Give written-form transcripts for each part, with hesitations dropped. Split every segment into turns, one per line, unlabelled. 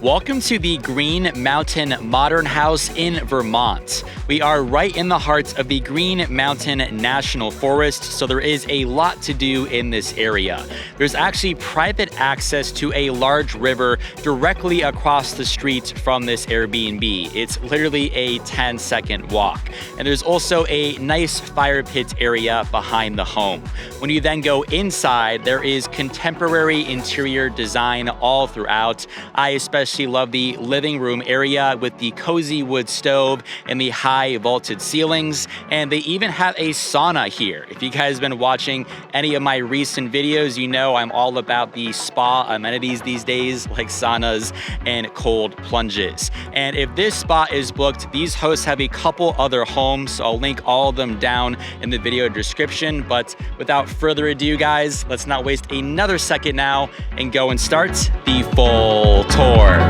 Welcome to the Green Mountain Modern House in Vermont. We are right in the heart of the Green Mountain National Forest, so there is a lot to do in this area. There's actually private access to a large river directly across the street from this Airbnb. It's literally a 10-second walk. And there's also a nice fire pit area behind the home. When you then go inside, there is contemporary interior design all throughout. I especially love the living room area with the cozy wood stove and the high vaulted ceilings. And they even have a sauna here. If you guys have been watching any of my recent videos, you know I'm all about the spa amenities these days, like saunas and cold plunges. And if this spot is booked, these hosts have a couple other homes, so I'll link all of them down in the video description. But without further ado, guys, let's not waste another second now and go and start the full tour.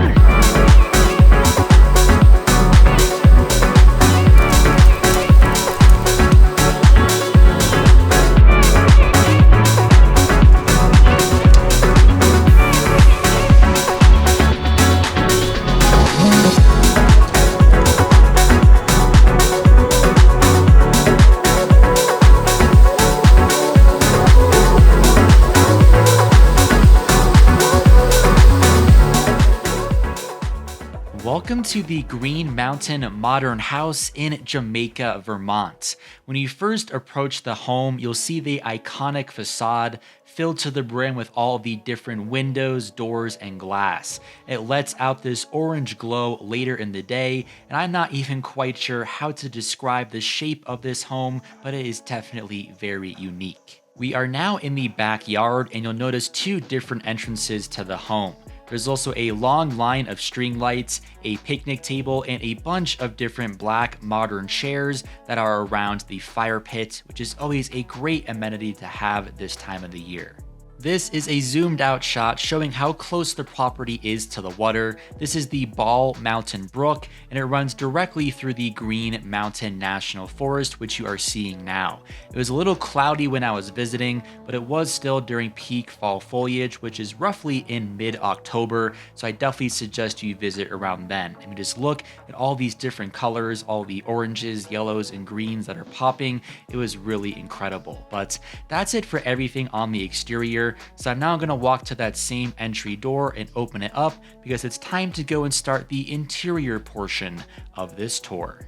Welcome to the Green Mountain Modern House in Jamaica, Vermont. When you first approach the home, you'll see the iconic facade filled to the brim with all the different windows, doors, and glass. It lets out this orange glow later in the day, and I'm not even quite sure how to describe the shape of this home, but it is definitely very unique. We are now in the backyard, and you'll notice two different entrances to the home. There's also a long line of string lights, a picnic table, and a bunch of different black modern chairs that are around the fire pit, which is always a great amenity to have this time of the year. This is a zoomed out shot showing how close the property is to the water. This is the Ball Mountain Brook, and it runs directly through the Green Mountain National Forest, which you are seeing now. It was a little cloudy when I was visiting, but it was still during peak fall foliage, which is roughly in mid-October, so I definitely suggest you visit around then. I mean, just look at all these different colors, all the oranges, yellows, and greens that are popping. It was really incredible. But that's it for everything on the exterior. So I'm now going to walk to that same entry door and open it up because it's time to go and start the interior portion of this tour.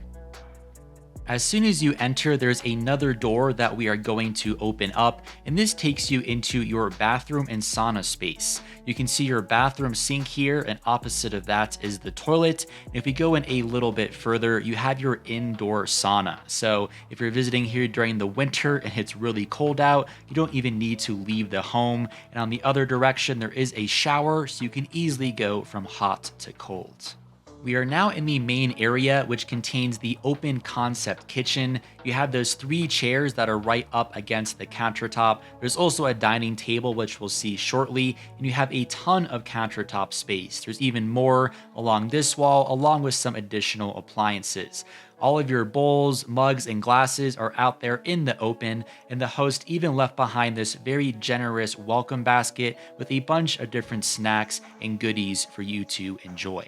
As soon as you enter, there's another door that we are going to open up, and this takes you into your bathroom and sauna space. You can see your bathroom sink here, and opposite of that is the toilet. And if we go in a little bit further, you have your indoor sauna. So if you're visiting here during the winter and it's really cold out, you don't even need to leave the home. And on the other direction, there is a shower, so you can easily go from hot to cold. We are now in the main area, which contains the open concept kitchen. You have those three chairs that are right up against the countertop. There's also a dining table, which we'll see shortly, and you have a ton of countertop space. There's even more along this wall, along with some additional appliances. All of your bowls, mugs, and glasses are out there in the open, and the host even left behind this very generous welcome basket with a bunch of different snacks and goodies for you to enjoy.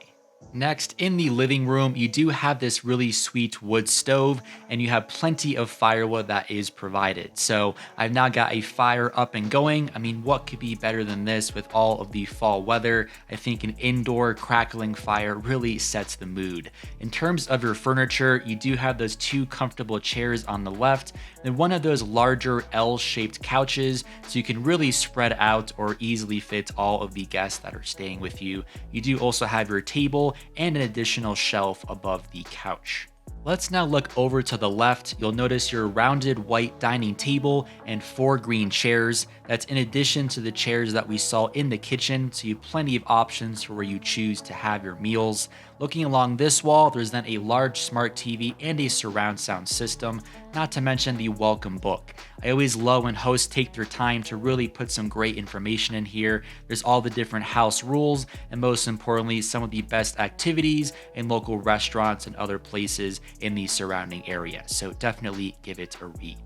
Next, in the living room, you do have this really sweet wood stove, and you have plenty of firewood that is provided. So I've now got a fire up and going. I mean, what could be better than this with all of the fall weather? I think an indoor crackling fire really sets the mood. In terms of your furniture, you do have those two comfortable chairs on the left, and one of those larger L-shaped couches, so you can really spread out or easily fit all of the guests that are staying with you. You do also have your table and an additional shelf above the couch. Let's now look over to the left. You'll notice your rounded white dining table and 4 green chairs. That's in addition to the chairs that we saw in the kitchen, so you have plenty of options for where you choose to have your meals. Looking along this wall, there's then a large smart TV and a surround sound system, not to mention the welcome book. I always love when hosts take their time to really put some great information in here. There's all the different house rules, and most importantly, some of the best activities in local restaurants and other places in the surrounding area. So definitely give it a read.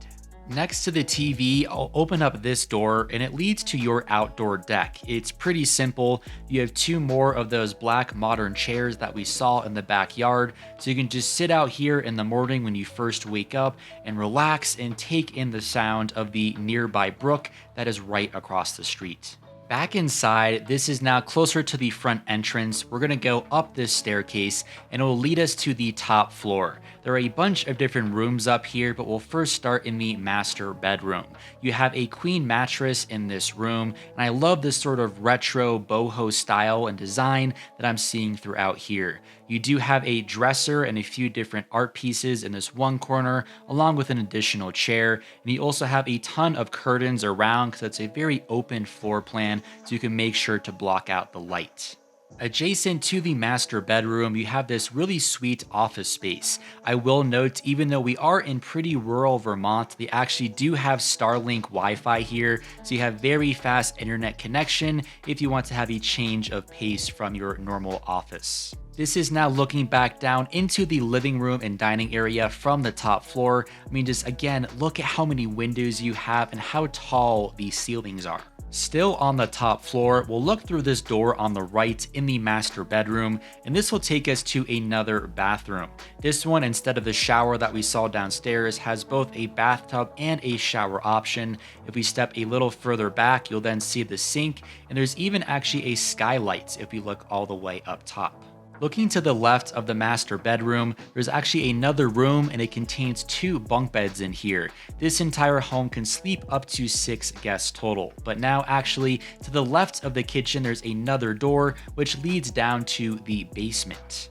Next to the TV, I'll open up this door and it leads to your outdoor deck. It's pretty simple. You have two more of those black modern chairs that we saw in the backyard, so you can just sit out here in the morning when you first wake up and relax and take in the sound of the nearby brook that is right across the street. Back inside, this is now closer to the front entrance. We're gonna go up this staircase and it will lead us to the top floor. There are a bunch of different rooms up here, but we'll first start in the master bedroom. You have a queen mattress in this room, and I love this sort of retro boho style and design that I'm seeing throughout here. You do have a dresser and a few different art pieces in this one corner, along with an additional chair, and you also have a ton of curtains around because it's a very open floor plan, so you can make sure to block out the light. Adjacent to the master bedroom, you have this really sweet office space. I will note, even though we are in pretty rural Vermont, they actually do have Starlink Wi-Fi here, so you have very fast internet connection if you want to have a change of pace from your normal office. This is now looking back down into the living room and dining area from the top floor. I mean, just again, look at how many windows you have and how tall these ceilings are. Still on the top floor, we'll look through this door on the right in the master bedroom, and this will take us to another bathroom. This one, instead of the shower that we saw downstairs, has both a bathtub and a shower option. If we step a little further back, you'll then see the sink, and there's even actually a skylight if we look all the way up top. Looking to the left of the master bedroom, there's actually another room and it contains two bunk beds in here. This entire home can sleep up to 6 guests total. But now actually to the left of the kitchen, there's another door which leads down to the basement.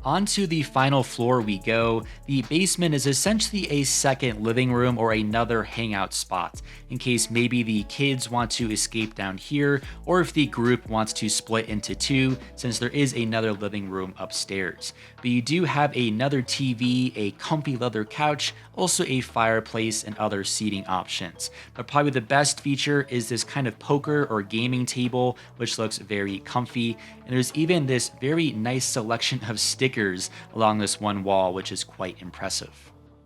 Onto the final floor we go. The basement is essentially a second living room or another hangout spot, in case maybe the kids want to escape down here, or if the group wants to split into two, since there is another living room upstairs. But you do have another TV, a comfy leather couch, also a fireplace, and other seating options. But probably the best feature is this kind of poker or gaming table, which looks very comfy. And there's even this very nice selection of stickers along this one wall, which is quite impressive.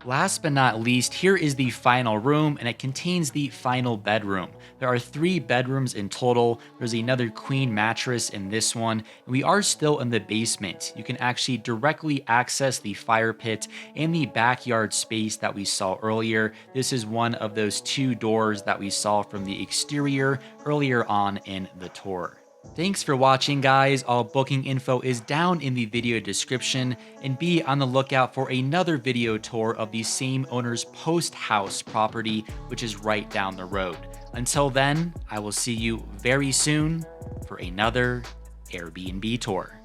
Last but not least, here is the final room, and it contains the final bedroom. There are 3 bedrooms in total. There's another queen mattress in this one, and we are still in the basement. You can actually directly access the fire pit and the backyard space that we saw earlier. This is one of those 2 doors that we saw from the exterior earlier on in the tour. Thanks for watching, guys. All booking info is down in the video description, and be on the lookout for another video tour of the same owner's post house property, which is right down the road. Until then, I will see you very soon for another Airbnb tour.